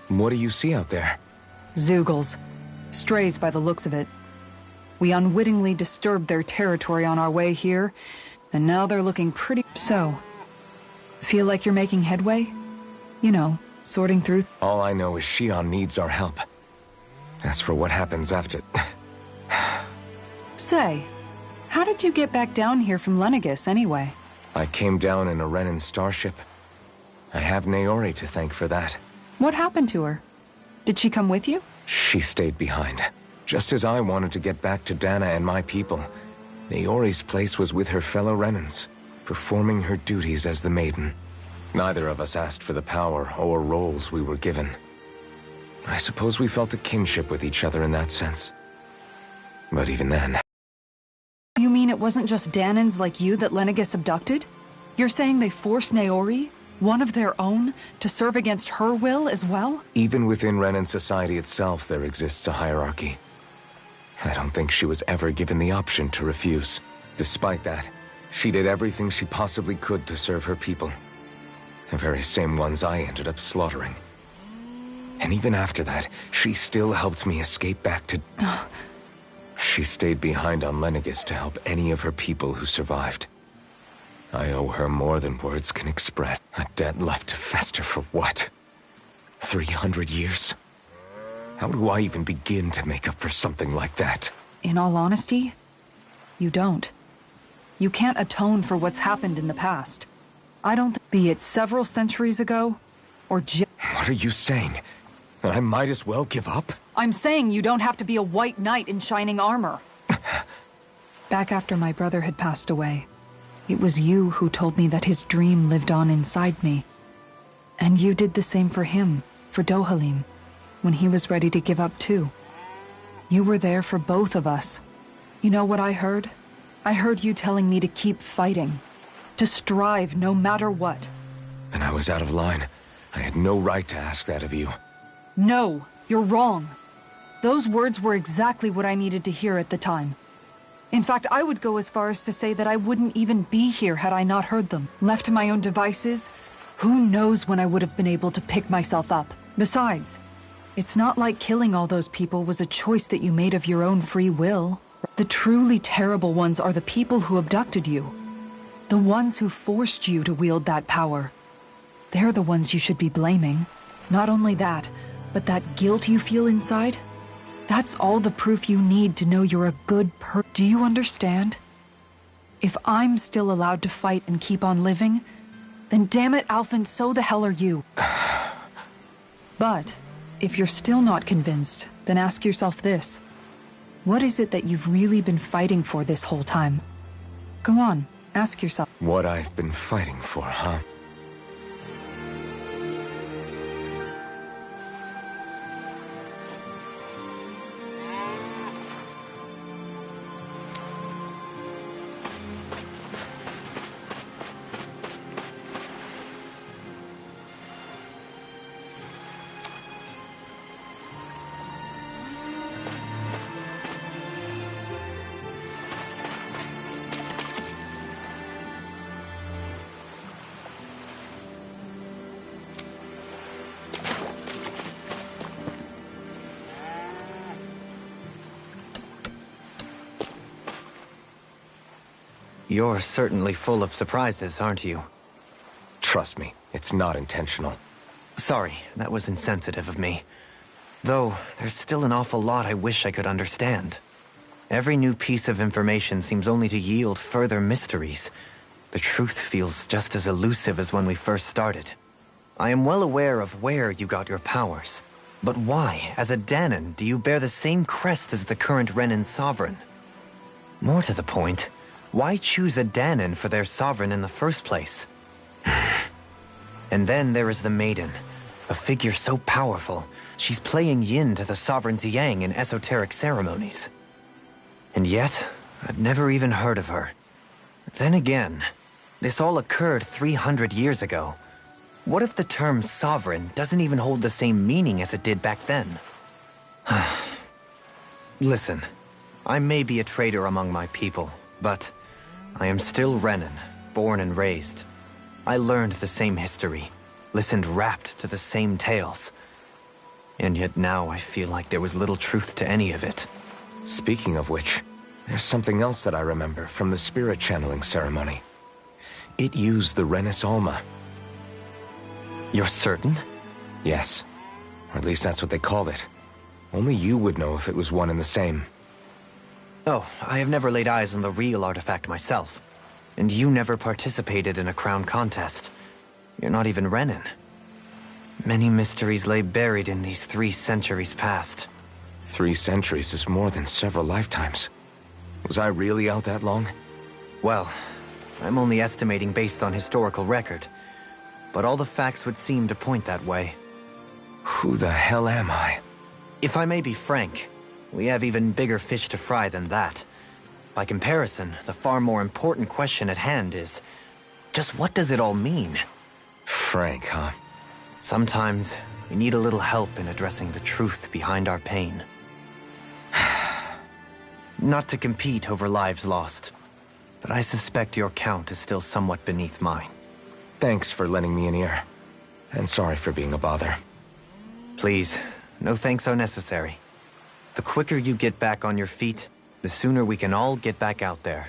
What do you see out there? Zeugles. Strays by the looks of it. We unwittingly disturbed their territory on our way here, and now they're looking pretty... So, feel like you're making headway? You know, sorting through... All I know is Xion needs our help. As for what happens after... Say, how did you get back down here from Lenegis, anyway? I came down in a Renan starship. I have Naori to thank for that. What happened to her? Did she come with you? She stayed behind. Just as I wanted to get back to Dana and my people, Naori's place was with her fellow Renans, performing her duties as the Maiden. Neither of us asked for the power or roles we were given. I suppose we felt a kinship with each other in that sense. But even then... You mean it wasn't just Danans like you that Lenegis abducted? You're saying they forced Naori, one of their own, to serve against her will as well? Even within Renan society itself, there exists a hierarchy. I don't think she was ever given the option to refuse. Despite that, she did everything she possibly could to serve her people. The very same ones I ended up slaughtering. And even after that, she still helped me escape back to... She stayed behind on Lenegis to help any of her people who survived. I owe her more than words can express. A debt left to fester for what? 300 years? How do I even begin to make up for something like that? In all honesty, you don't. You can't atone for what's happened in the past. I don't be it several centuries ago, or What are you saying? That I might as well give up? I'm saying you don't have to be a white knight in shining armor. Back after my brother had passed away, it was you who told me that his dream lived on inside me. And you did the same for him, for Dohalim, when he was ready to give up too. You were there for both of us. You know what I heard? I heard you telling me to keep fighting. To strive no matter what. And I was out of line. I had no right to ask that of you. No, you're wrong. Those words were exactly what I needed to hear at the time. In fact, I would go as far as to say that I wouldn't even be here had I not heard them. Left to my own devices, who knows when I would have been able to pick myself up. Besides, it's not like killing all those people was a choice that you made of your own free will. The truly terrible ones are the people who abducted you. The ones who forced you to wield that power. They're the ones you should be blaming. Not only that, but that guilt you feel inside, that's all the proof you need to know you're a good Do you understand? If I'm still allowed to fight and keep on living, then damn it, Alphen, so the hell are you. But, if you're still not convinced, then ask yourself this. What is it that you've really been fighting for this whole time? Go on, ask yourself. What I've been fighting for, huh? You're certainly full of surprises, aren't you? Trust me, it's not intentional. Sorry, that was insensitive of me. Though, there's still an awful lot I wish I could understand. Every new piece of information seems only to yield further mysteries. The truth feels just as elusive as when we first started. I am well aware of where you got your powers. But why, as a Dahnan, do you bear the same crest as the current Renan sovereign? More to the point, why choose a Dahnan for their sovereign in the first place? And then there is the Maiden, a figure so powerful, she's playing yin to the sovereign's yang in esoteric ceremonies. And yet, I'd never even heard of her. Then again, this all occurred 300 years ago. What if the term sovereign doesn't even hold the same meaning as it did back then? Listen, I may be a traitor among my people, but I am still Renan, born and raised. I learned the same history, listened rapt to the same tales. And yet now I feel like there was little truth to any of it. Speaking of which, there's something else that I remember from the spirit channeling ceremony. It used the Renis Alma. You're certain? Yes. Or at least that's what they called it. Only you would know if it was one and the same. Oh, I have never laid eyes on the real artifact myself. And you never participated in a crown contest. You're not even Renan. Many mysteries lay buried in these 3 centuries past. 3 centuries is more than several lifetimes. Was I really out that long? Well, I'm only estimating based on historical record. But all the facts would seem to point that way. Who the hell am I? If I may be frank, we have even bigger fish to fry than that. By comparison, the far more important question at hand is, just what does it all mean? Frank, huh? Sometimes, we need a little help in addressing the truth behind our pain. Not to compete over lives lost, but I suspect your count is still somewhat beneath mine. Thanks for lending me an ear. And sorry for being a bother. Please, no thanks are necessary. The quicker you get back on your feet, the sooner we can all get back out there.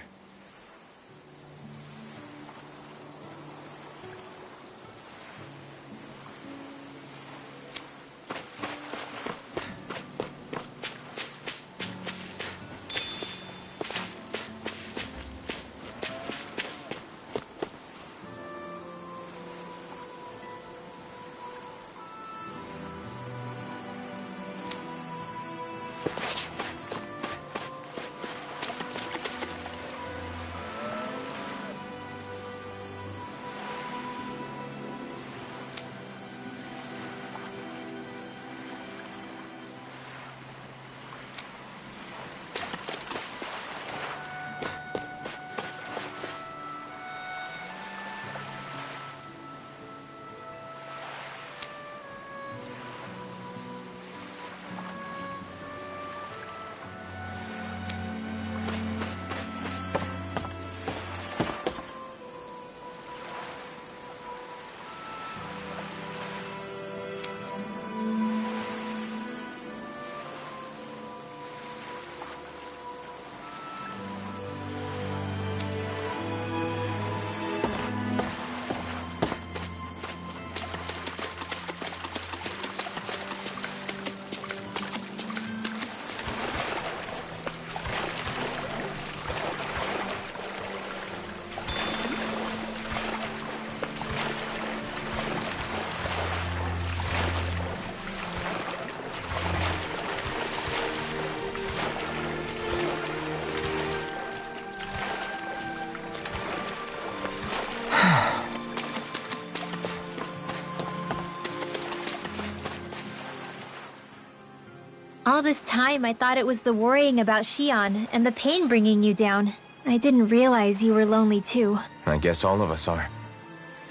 All this time, I thought it was the worrying about Xion and the pain bringing you down. I didn't realize you were lonely too. I guess all of us are.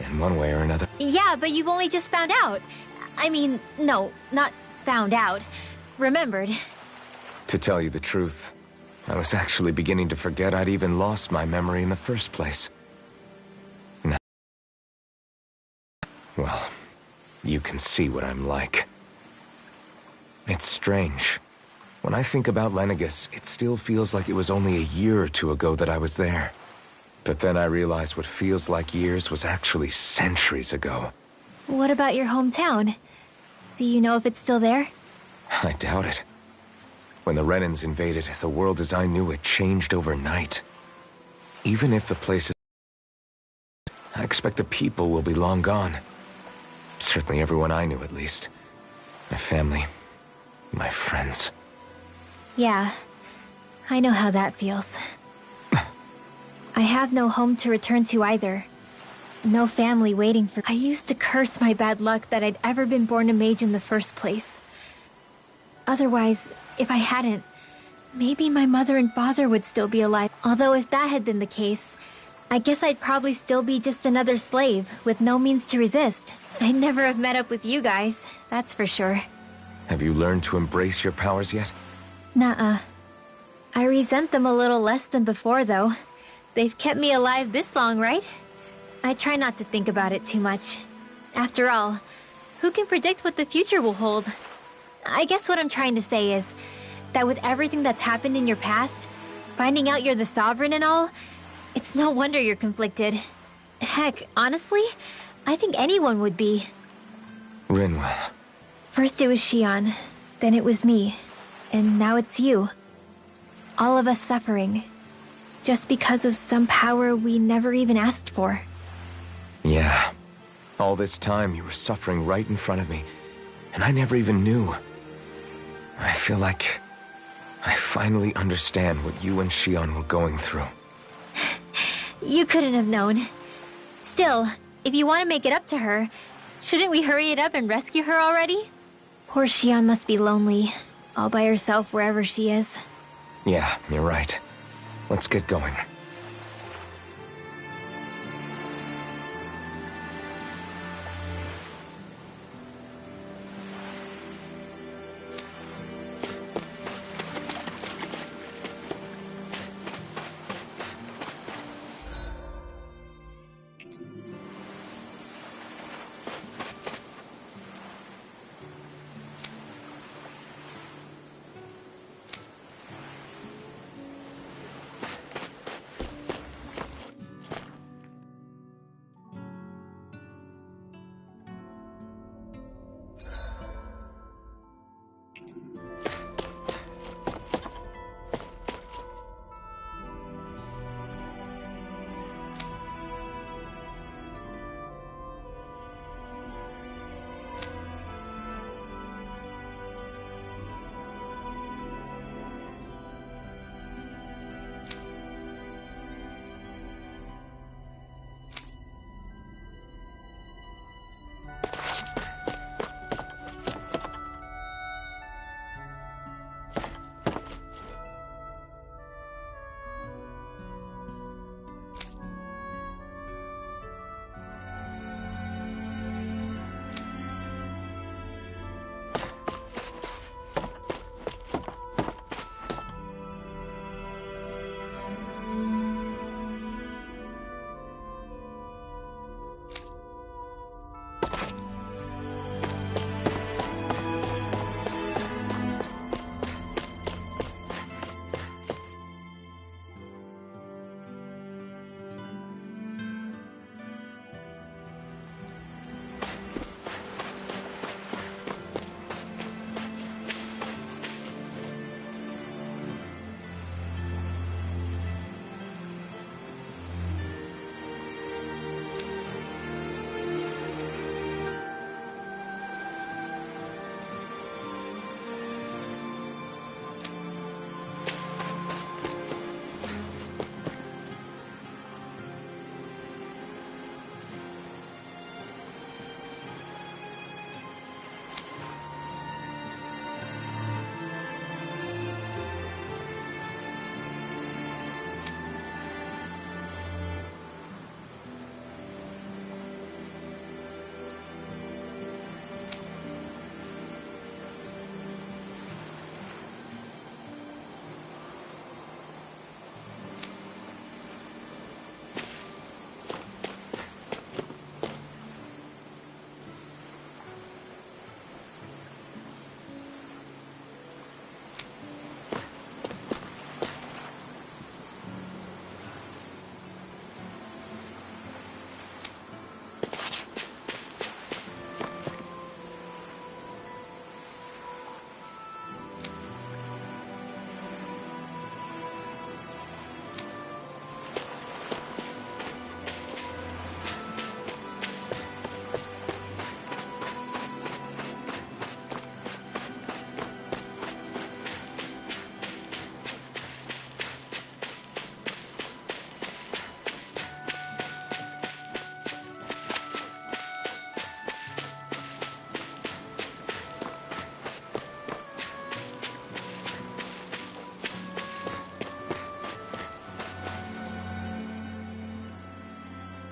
In one way or another. Yeah, but you've only just found out. I mean, no, not found out. Remembered. To tell you the truth, I was actually beginning to forget I'd even lost my memory in the first place. Now, well, you can see what I'm like. It's strange. When I think about Lenegis, it still feels like it was only a year or two ago that I was there. But then I realized what feels like years was actually centuries ago. What about your hometown? Do you know if it's still there? I doubt it. When the Renans invaded, the world as I knew it changed overnight. Even if the place is... I expect the people will be long gone. Certainly everyone I knew, at least. My family. My friends. Yeah, I know how that feels. I have no home to return to either. No family waiting for... I used to curse my bad luck that I'd ever been born a mage in the first place. Otherwise, if I hadn't, maybe my mother and father would still be alive. Although if that had been the case, I guess I'd probably still be just another slave with no means to resist. I'd never have met up with you guys, that's for sure. Have you learned to embrace your powers yet? Nuh-uh. I resent them a little less than before, though. They've kept me alive this long, right? I try not to think about it too much. After all, who can predict what the future will hold? I guess what I'm trying to say is that with everything that's happened in your past, finding out you're the Sovereign and all, it's no wonder you're conflicted. Heck, honestly, I think anyone would be. Rinwell. First it was Shion, then it was me, and now it's you. All of us suffering, just because of some power we never even asked for. Yeah. All this time you were suffering right in front of me, and I never even knew. I feel like I finally understand what you and Shion were going through. You couldn't have known. Still, if you want to make it up to her, shouldn't we hurry it up and rescue her already? Poor Shion must be lonely, all by herself wherever she is. Yeah, you're right. Let's get going.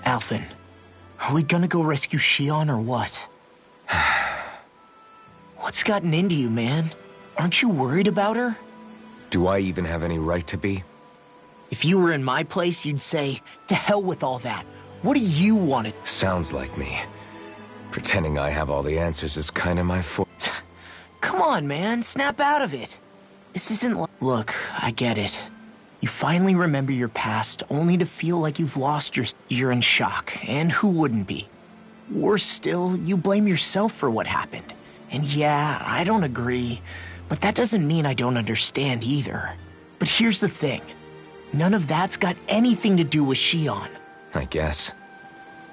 Alphen, are we gonna go rescue Shion or what? What's gotten into you, man? Aren't you worried about her? Do I even have any right to be? If you were in my place, you'd say, to hell with all that. What do you want to... Sounds like me. Pretending I have all the answers is kind of my forte. Come on, man. Snap out of it. This isn't like... Look, I get it. You finally remember your past, only to feel like you've lost your... You're in shock, and who wouldn't be? Worse still, you blame yourself for what happened. And yeah, I don't agree, but that doesn't mean I don't understand either. But here's the thing. None of that's got anything to do with Shion. I guess.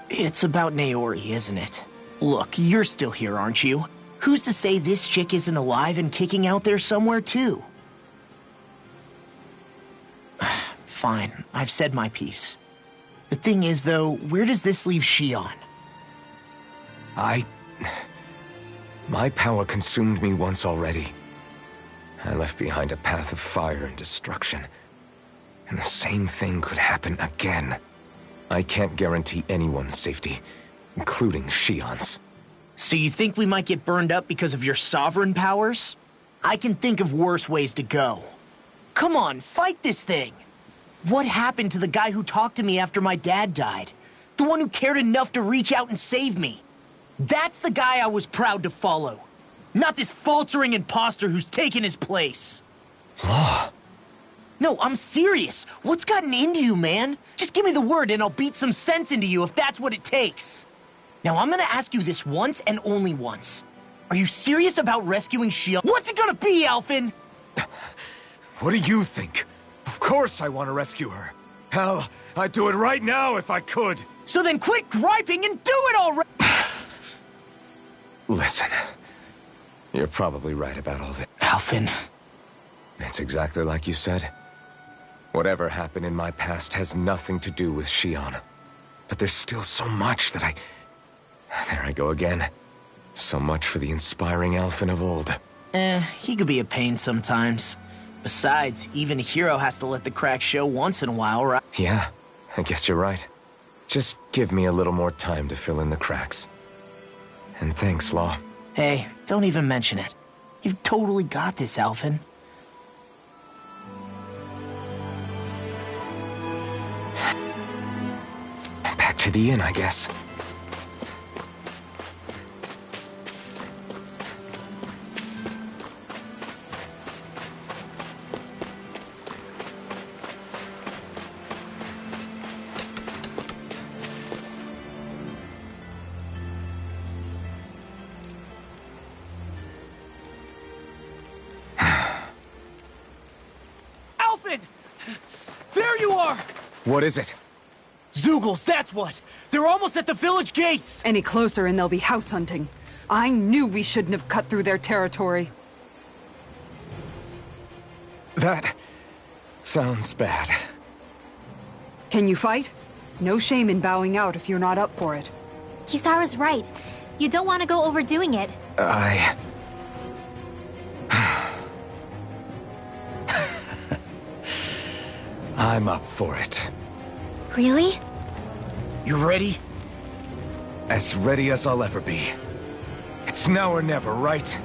It's about Naori, isn't it? Look, you're still here, aren't you? Who's to say this chick isn't alive and kicking out there somewhere, too? Fine, I've said my piece. The thing is, though, where does this leave Shion? My power consumed me once already. I left behind a path of fire and destruction. And the same thing could happen again. I can't guarantee anyone's safety, including Shion's. So you think we might get burned up because of your sovereign powers? I can think of worse ways to go. Come on, fight this thing! What happened to the guy who talked to me after my dad died? The one who cared enough to reach out and save me? That's the guy I was proud to follow. Not this faltering imposter who's taken his place. Law. No, I'm serious. What's gotten into you, man? Just give me the word and I'll beat some sense into you if that's what it takes. Now, I'm gonna ask you this once and only once. Are you serious about rescuing Shion? What's it gonna be, Alphen? What do you think? Of course I want to rescue her. Hell, I'd do it right now if I could. So then quit griping and do it already! Listen, you're probably right about all this. Alphen. It's exactly like you said. Whatever happened in my past has nothing to do with Shion. But there's still so much that There I go again. So much for the inspiring Alphen of old. He could be a pain sometimes. Besides, even a hero has to let the cracks show once in a while, right? Yeah, I guess you're right. Just give me a little more time to fill in the cracks. And thanks, Law. Hey, don't even mention it. You've totally got this, Alphen. Back to the inn, I guess. Alphen! There you are! What is it? Zeugles, that's what! They're almost at the village gates! Any closer and they'll be house hunting. I knew we shouldn't have cut through their territory. That sounds bad. Can you fight? No shame in bowing out if you're not up for it. Kisara's right. You don't want to go overdoing it. I'm up for it. Really? You ready? As ready as I'll ever be. It's now or never, right?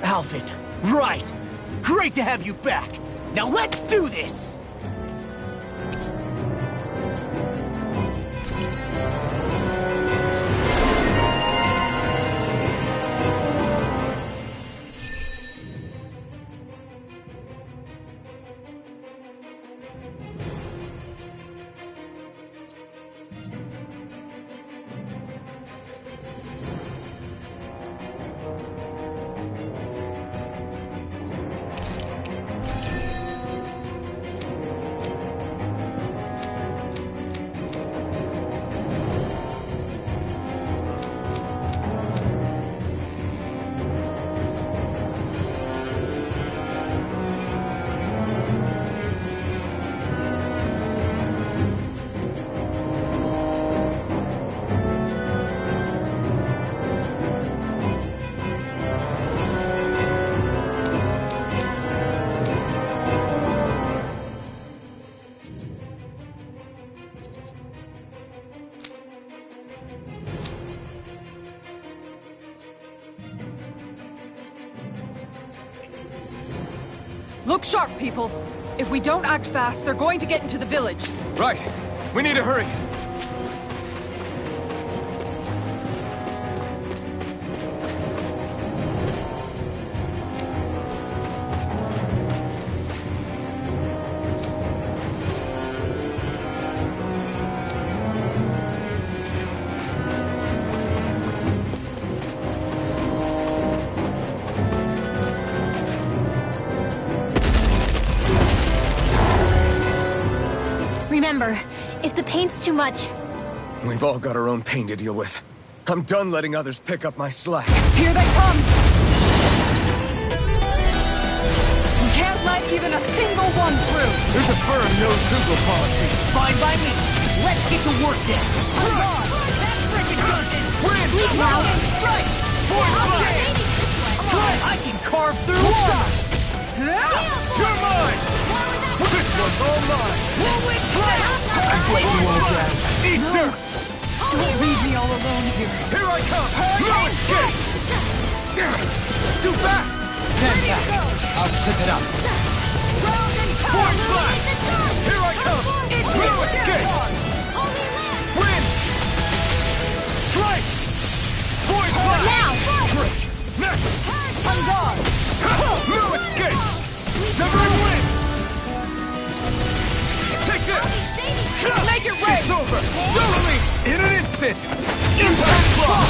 Alphen, right! Great to have you back! Now let's do this! Look sharp, people. If we don't act fast, they're going to get into the village. Right. We need to hurry. Remember, if the pain's too much, We've all got our own pain to deal with. I'm done letting others pick up my slack. Here they come! We can't let even a single one through! There's a firm no-Google policy. Fine by me. Let's get to work then. leave now. Right! I can carve through one! You're mine! This one's all mine! I'm letting you all down. Eat dirt! Don't leave me all alone here. Here I come! No escape! Damn it! Too fast! Stand back. I'll trip it up. Force blast! Here I come! No escape! Win! Strike! Void blast! Now! Great! Next! I'm gone! No escape! Severing win! Take this! Make it rain! It's over! Totally! In an instant! Impact block!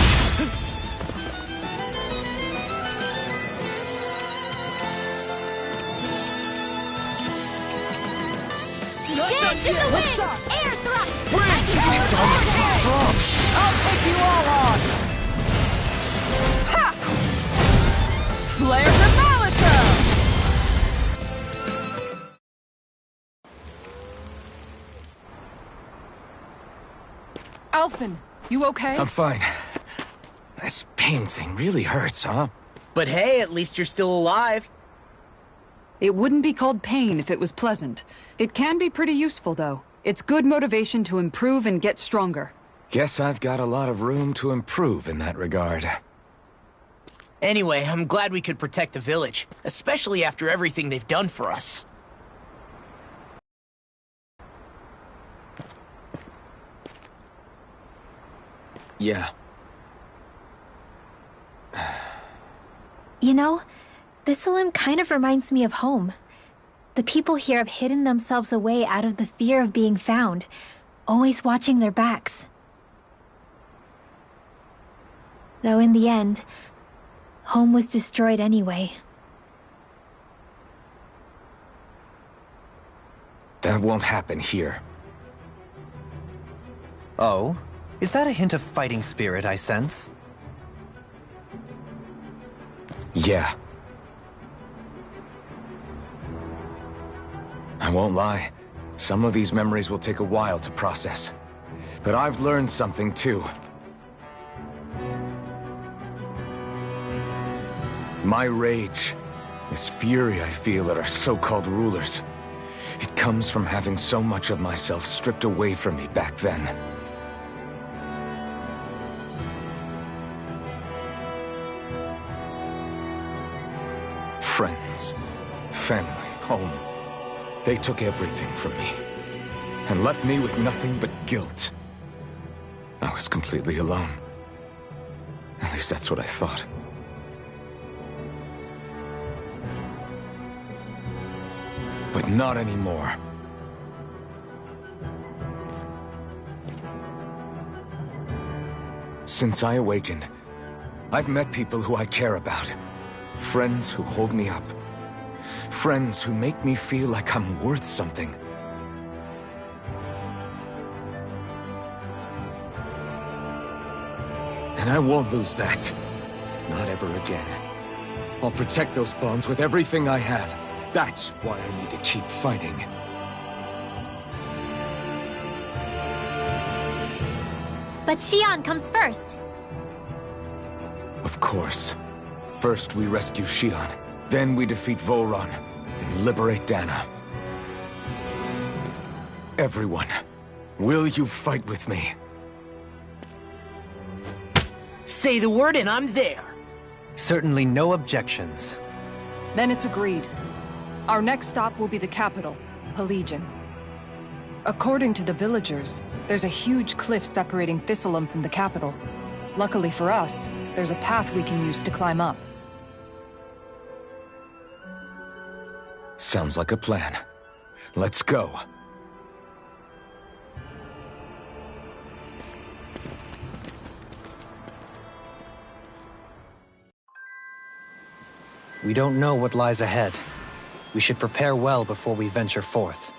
Dance in the wind! Air thrust! It's almost too strong! I'll take you all on! Ha! Flare Demolition! Alphen, you okay? I'm fine. This pain thing really hurts, huh? But hey, at least you're still alive. It wouldn't be called pain if it was pleasant. It can be pretty useful, though. It's good motivation to improve and get stronger. Guess I've got a lot of room to improve in that regard. Anyway, I'm glad we could protect the village, especially after everything they've done for us. Yeah. You know, Thistleum kind of reminds me of home. The people here have hidden themselves away out of the fear of being found, always watching their backs. Though in the end, home was destroyed anyway. That won't happen here. Oh? Is that a hint of fighting spirit I sense? Yeah. I won't lie. Some of these memories will take a while to process. But I've learned something too. My rage, this fury I feel at our so-called rulers, it comes from having so much of myself stripped away from me back then. Friends, family, home. They took everything from me, and left me with nothing but guilt. I was completely alone. At least that's what I thought. But not anymore. Since I awakened, I've met people who I care about. Friends who hold me up. Friends who make me feel like I'm worth something. And I won't lose that. Not ever again. I'll protect those bonds with everything I have. That's why I need to keep fighting. But Xion comes first. Of course. First we rescue Xion, then we defeat Volron and liberate Dana. Everyone, will you fight with me? Say the word and I'm there. Certainly no objections. Then it's agreed. Our next stop will be the capital, Pelegion. According to the villagers, there's a huge cliff separating Thistleum from the capital. Luckily for us, there's a path we can use to climb up. Sounds like a plan. Let's go. We don't know what lies ahead. We should prepare well before we venture forth.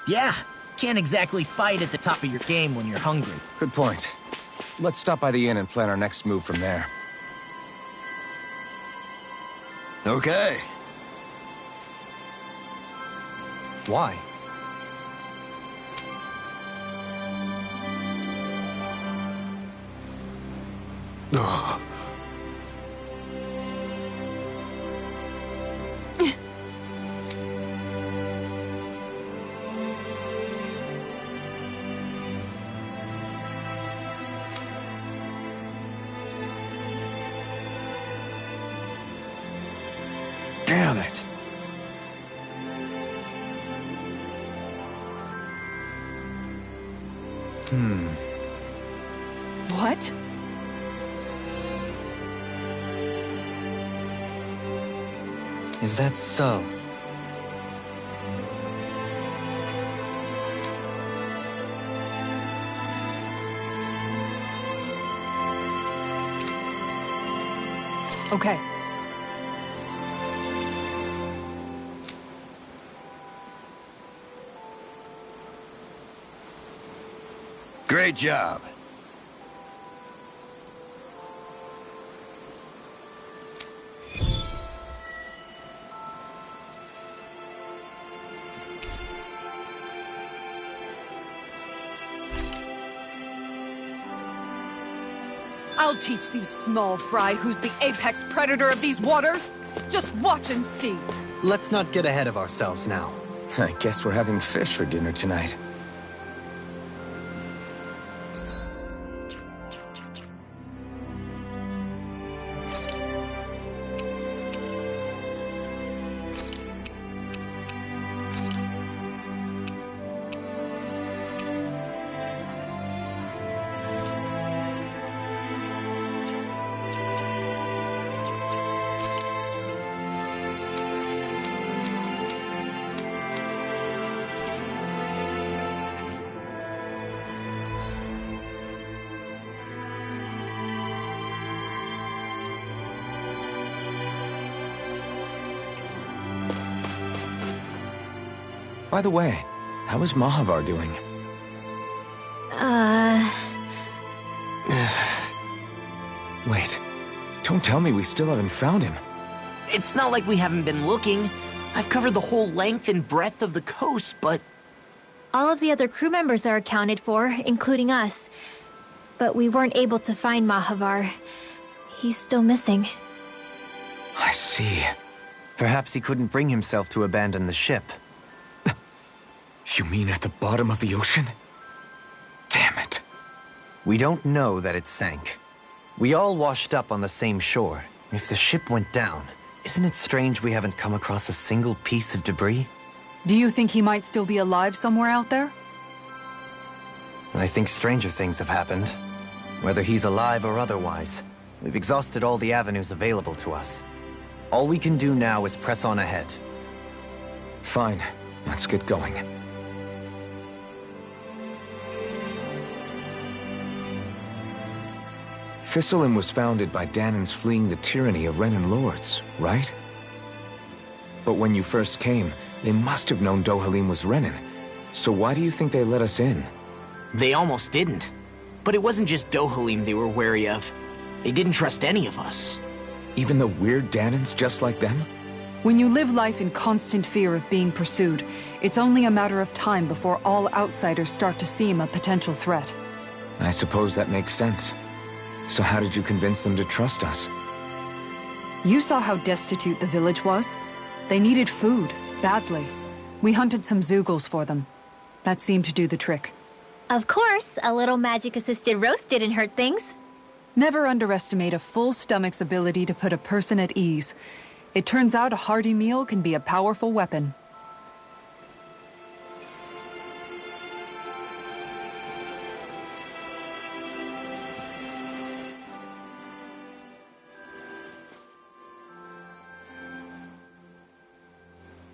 Yeah, can't exactly fight at the top of your game when you're hungry. Good point. Let's stop by the inn and plan our next move from there. Okay. Why? Ugh. Damn it. What? Is that so? Okay. Great job. I'll teach these small fry who's the apex predator of these waters. Just watch and see. Let's not get ahead of ourselves now. I guess we're having fish for dinner tonight. By the way, how is Mahavar doing? Wait, don't tell me we still haven't found him. It's not like we haven't been looking. I've covered the whole length and breadth of the coast, but... All of the other crew members are accounted for, including us. But we weren't able to find Mahavar. He's still missing. I see. Perhaps he couldn't bring himself to abandon the ship. You mean at the bottom of the ocean? Damn it. We don't know that it sank. We all washed up on the same shore. If the ship went down, isn't it strange we haven't come across a single piece of debris? Do you think he might still be alive somewhere out there? I think stranger things have happened. Whether he's alive or otherwise, we've exhausted all the avenues available to us. All we can do now is press on ahead. Fine, let's get going. Thistleum was founded by Danans fleeing the tyranny of Renan lords, right? But when you first came, they must have known Dohalim was Renan. So why do you think they let us in? They almost didn't. But it wasn't just Dohalim they were wary of. They didn't trust any of us. Even the weird Danans just like them? When you live life in constant fear of being pursued, it's only a matter of time before all outsiders start to seem a potential threat. I suppose that makes sense. So how did you convince them to trust us? You saw how destitute the village was. They needed food, badly. We hunted some Zeugles for them. That seemed to do the trick. Of course, a little magic-assisted roast didn't hurt things. Never underestimate a full stomach's ability to put a person at ease. It turns out a hearty meal can be a powerful weapon.